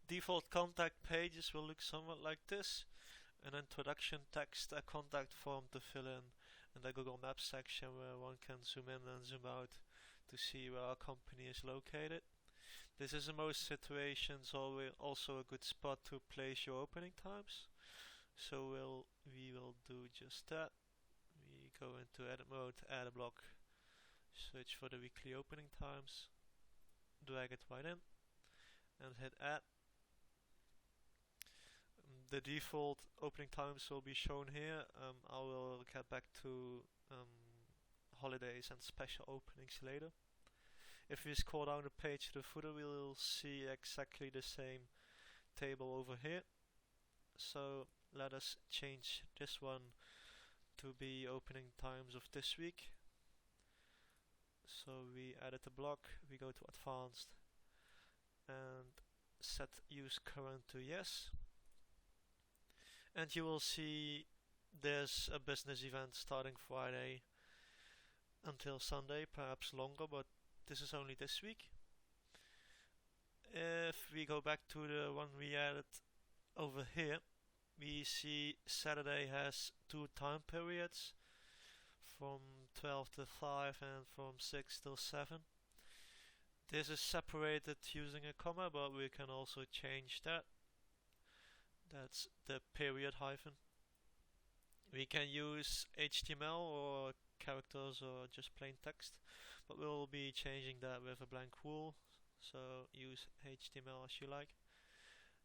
Default contact pages will look somewhat like this. An introduction text, a contact form to fill in, and a Google Maps section where one can zoom in and zoom out to see where our company is located. This is in most situations also a good spot to place your opening times. So we will do just that. We go into edit mode, add a block, search for the weekly opening times, drag it right in, and hit add. The default opening times will be shown here. I will get back to holidays and special openings later. If we scroll down the page to the footer, we'll see exactly the same table over here. So let us change this one to be opening times of this week. So we added the block, we go to advanced and set use current to yes. And you will see there's a business event starting Friday until Sunday, perhaps longer, but this is only this week. If we go back to the one we added over here, we see Saturday has 2 time periods from 12 to 5 and from 6 till 7. This is separated using a comma, but we can also change that. That's the period hyphen. We can use HTML or characters or just plain text, but we'll be changing that with a blank rule, so use HTML as you like.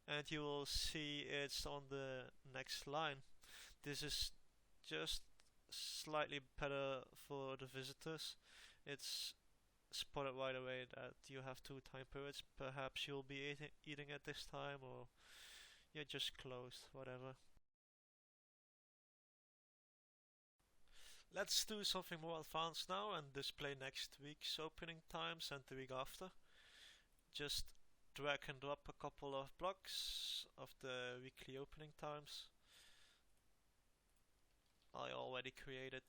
And you will see it's on the next line. This is just slightly better for the visitors. It's spotted right away that you have 2 time periods. Perhaps you'll be eating at this time, or you're just closed, whatever. Let's do something more advanced now and display next week's opening times and the week after. Just drag and drop a couple of blocks of the weekly opening times. I already created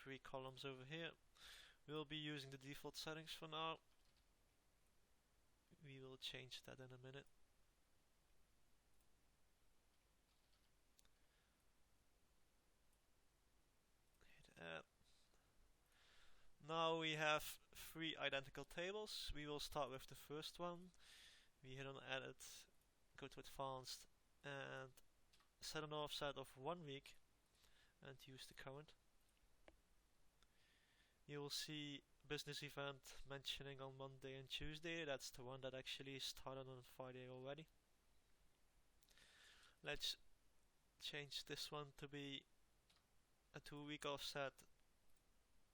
3 columns over here. We'll be using the default settings for now. We will change that in a minute. Hit add. Now we have 3 identical tables. We will start with the first one. We hit on edit, go to advanced and set an offset of 1 week and use the current. You will see business event mentioning on Monday and Tuesday. That's the one that actually started on Friday already. Let's change this one to be a 2-week offset.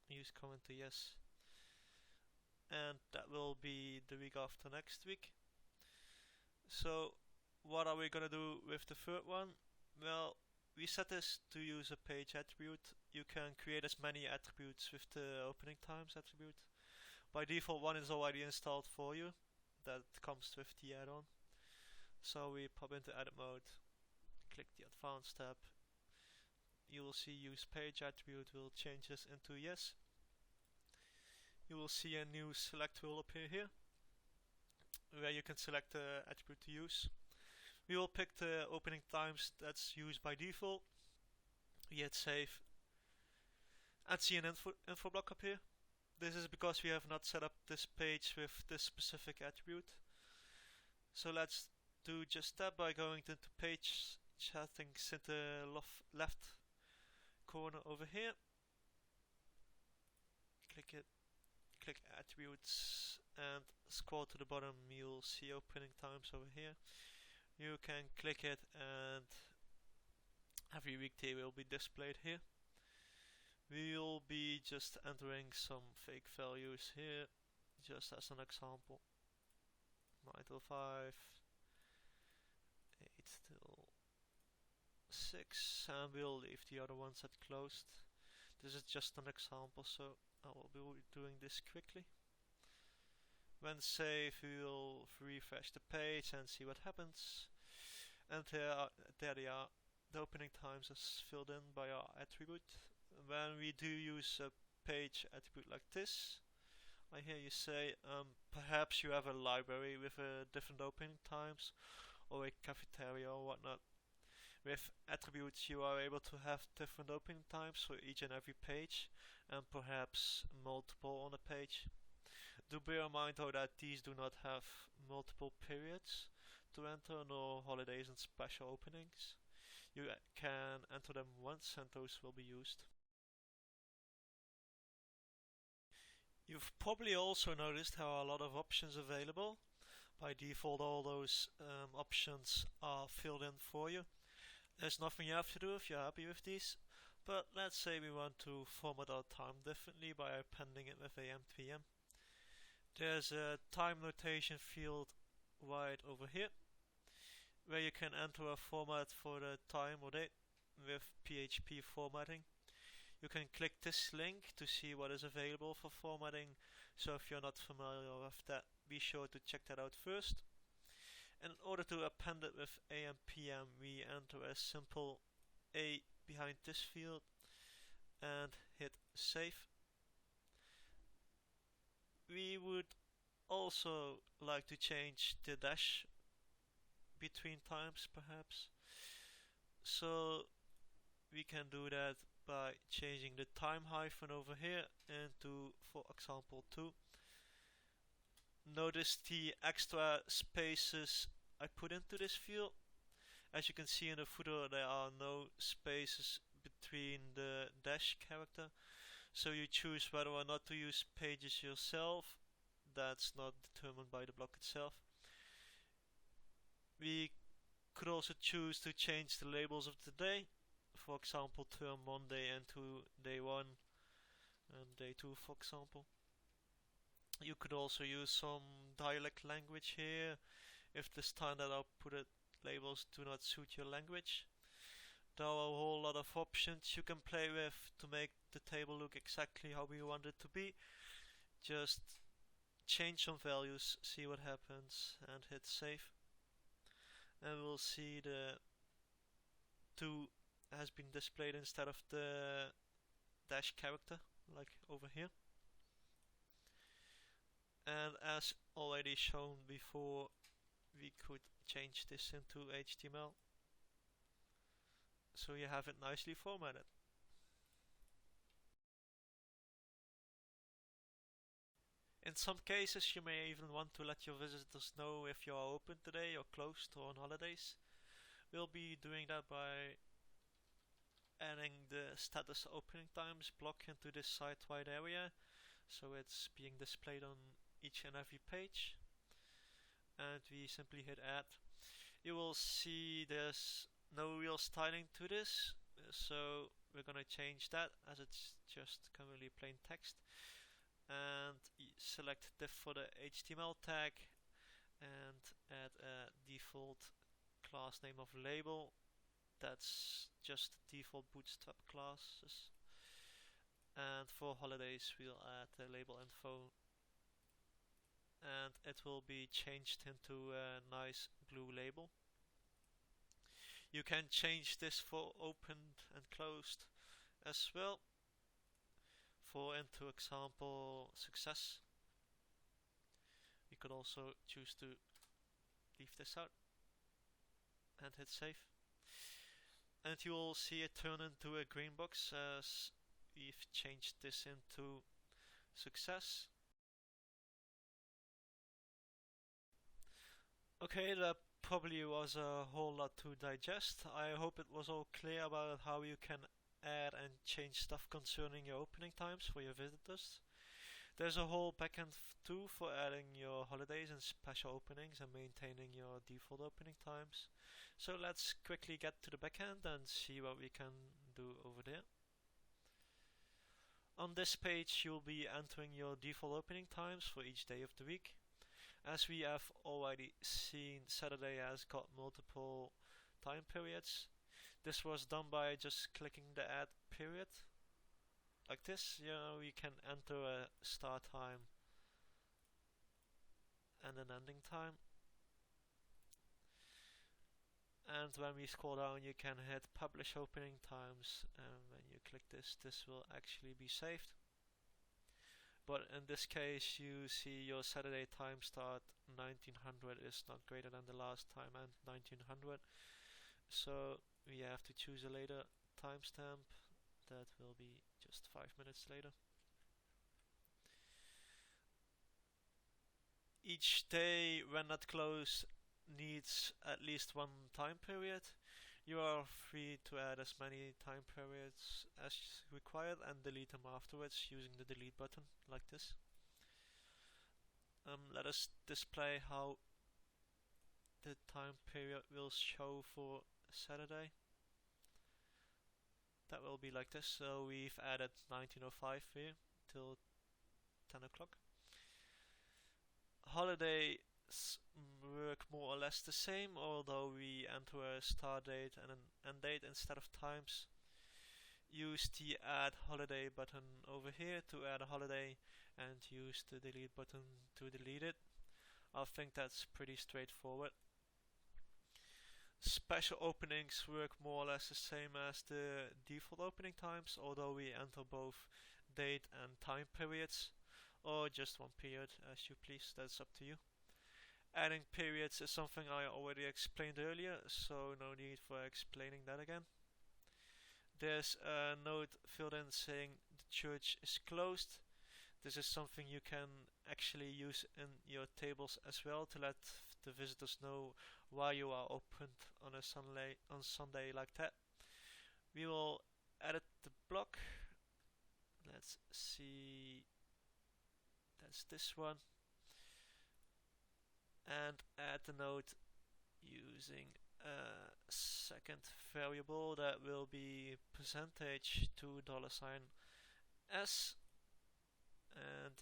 Use current to yes. And that will be the week after next week. So what are we gonna do with the third one? Well, we set this to use a page attribute. You can create as many attributes with the opening times attribute. By default, one is already installed for you. That comes with the add-on. So we pop into edit mode, click the advanced tab. You will see use page attribute will change this into yes. You will see a new select tool appear here, where you can select the attribute to use. We will pick the opening times that's used by default. We hit save and see an info block appear. This is because we have not set up this page with this specific attribute. So let's do just that by going into page settings in the left corner over here. Click it, click attributes and scroll to the bottom. You'll see opening times over here. You can click it and every weekday will be displayed here. We will be just entering some fake values here, just as an example. 9 till 5, 8 till 6, and we'll leave the other ones at closed. This is just an example, so I will be doing this quickly. When save, we will refresh the page and see what happens. And there they are. The opening times is filled in by our attribute. When we do use a page attribute like this, I hear you say perhaps you have a library with different opening times or a cafeteria or whatnot. With attributes you are able to have different opening times for each and every page and perhaps multiple on a page. Do bear in mind though that these do not have multiple periods to enter nor holidays and special openings. You can enter them once and those will be used. You've probably also noticed how a lot of options available. By default all those options are filled in for you. There's nothing you have to do if you're happy with these. But let's say we want to format our time differently by appending it with AM/PM. There's a time notation field right over here where you can enter a format for the time or date with PHP formatting. You can click this link to see what is available for formatting, so if you're not familiar with that, be sure to check that out first. And in order to append it with AM/PM, we enter a simple A behind this field and hit save. We would also like to change the dash between times perhaps, so we can do that by changing the time hyphen over here into, for example, 2. Notice the extra spaces I put into this field. As you can see in the footer, there are no spaces between the dash character, so you choose whether or not to use pages yourself. That's not determined by the block itself. We could also choose to change the labels of the day, for example term 1 day into day 1 and day 2 for example. You could also use some dialect language here if the standard output labels do not suit your language. There are a whole lot of options you can play with to make the table look exactly how we want it to be. Just change some values, see what happens, and hit save. And we'll see the 2 has been displayed instead of the dash character, like over here. And as already shown before, we could change this into HTML, so you have it nicely formatted. In some cases you may even want to let your visitors know if you are open today or closed or on holidays. We'll be doing that by adding the status opening times block into this site-wide area, so it's being displayed on each and every page. And we simply hit add. You will see there's no real styling to this, so we're gonna change that as it's just currently plain text. And select diff for the HTML tag and add a default class name of label. That's just default bootstrap classes. And for holidays we'll add the label info, and it will be changed into a nice blue label. You can change this for opened and closed as well. For into example success. You could also choose to leave this out and hit save. And you will see it turn into a green box as we've changed this into success. Okay, that probably was a whole lot to digest. I hope it was all clear about how you can add and change stuff concerning your opening times for your visitors. There's a whole backend too for adding your holidays and special openings and maintaining your default opening times. So let's quickly get to the backend and see what we can do over there. On this page you'll be entering your default opening times for each day of the week. As we have already seen, Saturday has got multiple time periods. This was done by just clicking the add period like this. You know, you can enter a start time and an ending time. And when we scroll down you can hit publish opening times, and when you click this, this will actually be saved. But in this case, you see your Saturday time start 1900 is not greater than the last time and 1900. So we have to choose a later timestamp. That will be just 5 minutes later. Each day when not closed needs at least one time period. You are free to add as many time periods as required and delete them afterwards using the delete button like this. Let us display how the time period will show for Saturday. That will be like this. So we've added 1905 here till 10 o'clock. Holidays work more or less the same, although we enter a start date and an end date instead of times. Use the add holiday button over here to add a holiday and use the delete button to delete it. I think that's pretty straightforward. Special openings work more or less the same as the default opening times, although we enter both date and time periods, or just one period as you please, that's up to you. Adding periods is something I already explained earlier, so no need for explaining that again. There's a note filled in saying the church is closed. This is something you can actually use in your tables as well to let the visitors know why you are opened on a Sunday like that. We will edit the block. Let's see. That's this one. And add the note using a second variable that will be percentage to $S. And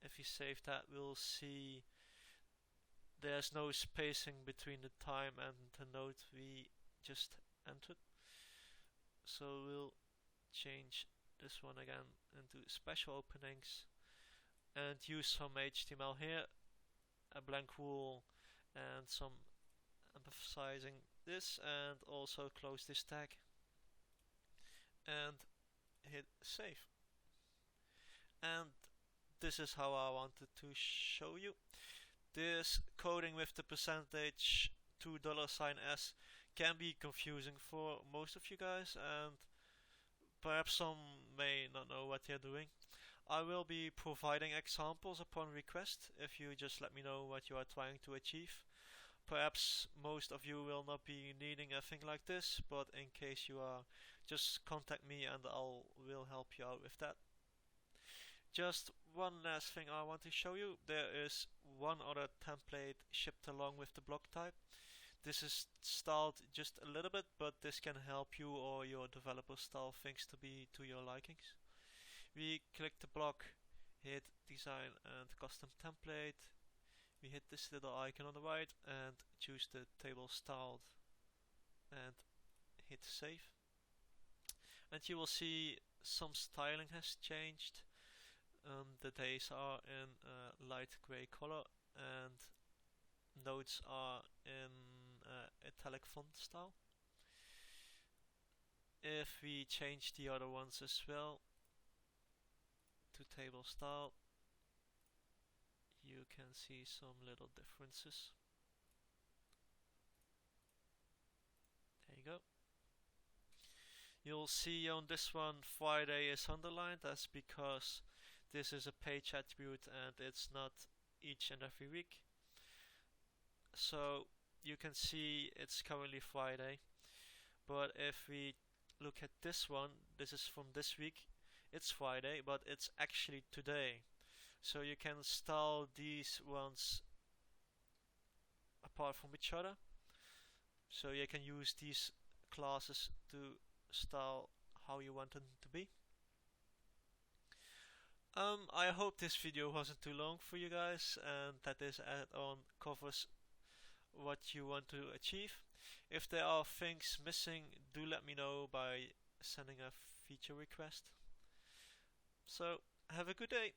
if you save that, we'll see there's no spacing between the time and the note we just entered. So we'll change this one again into special openings and use some HTML here, a blank wall and some emphasizing this, and also close this tag and hit save. And this is how I wanted to show you. This coding with the percentage to $S can be confusing for most of you guys, and perhaps some may not know what they're doing. I will be providing examples upon request if you just let me know what you are trying to achieve. Perhaps most of you will not be needing a thing like this, but in case you are, just contact me and will help you out with that. Just one last thing I want to show you. There is one other template shipped along with the block type. This is styled just a little bit, but this can help you or your developer style things to be to your likings. We click the block, hit design and custom template. We hit this little icon on the right and choose the table styled and hit save. And you will see some styling has changed. The days are in a light grey color and notes are in italic font style. If we change the other ones as well to table style, you can see some little differences. There you go. You'll see on this one Friday is underlined. That's because this is a page attribute and it's not each and every week. So you can see it's currently Friday, but if we look at this one, this is from this week, it's Friday, but it's actually today. So you can style these ones apart from each other. So you can use these classes to style how you want them to be. I hope this video wasn't too long for you guys and that this add-on covers what you want to achieve. If there are things missing, do let me know by sending a feature request. So, have a good day.